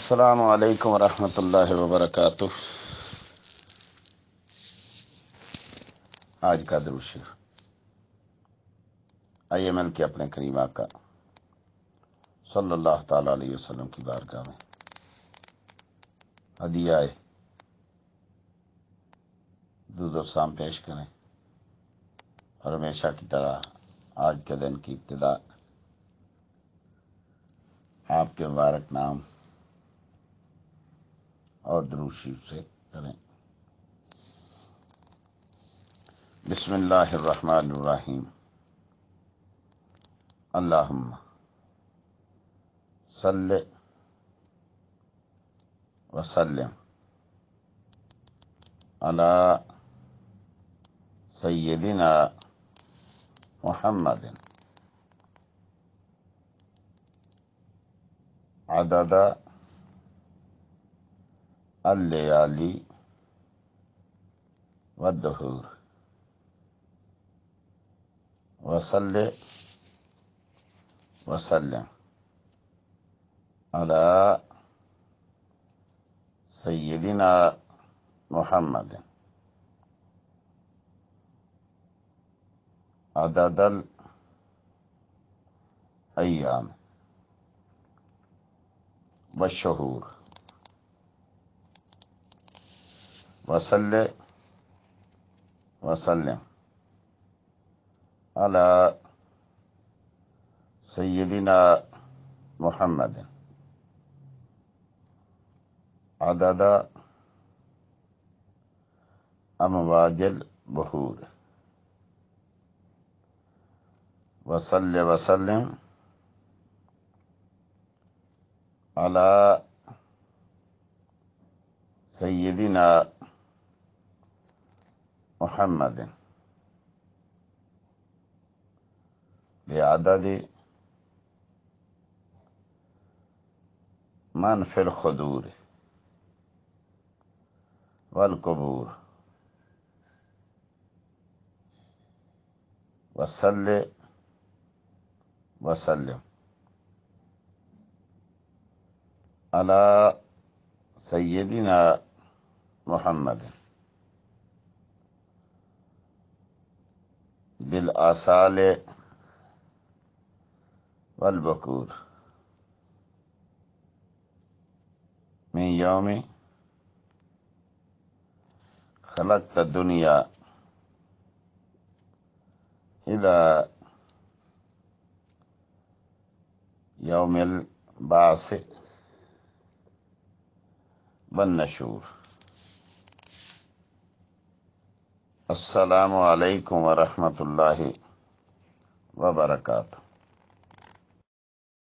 السلام علیکم ورحمۃ اللہ وبرکاتہ۔ آج کا درود شریف آئیے مل کے اپنے کریم آقا صلی اللہ تعالی علیہ وسلم کی بارگاہ میں ہدیہ درود و سلام پیش کریں، اور ہمیشہ کی طرح آج کے دن کی ابتدا آپ کے مبارک نام اور درود شریف سے کریں۔ بسم اللہ الرحمن الرحیم۔ اللہم صلی وسلم علی سیدنا محمد عدد اللیالی والدہور وصلی وسلم علی سیدنا محمد عدد الایام والشہور وصلی وسلم علی سیدنا محمد عدد امواج البحور وصلی وسلم علی سیدنا محمد بعدد من فی الخدور والقبور وصلی وسلم علی سیدنا محمد بالآصال والبکور من یوم خلقت الدنیا الى یوم البعث والنشور۔ السلام علیکم ورحمۃ اللہ وبرکاتہ۔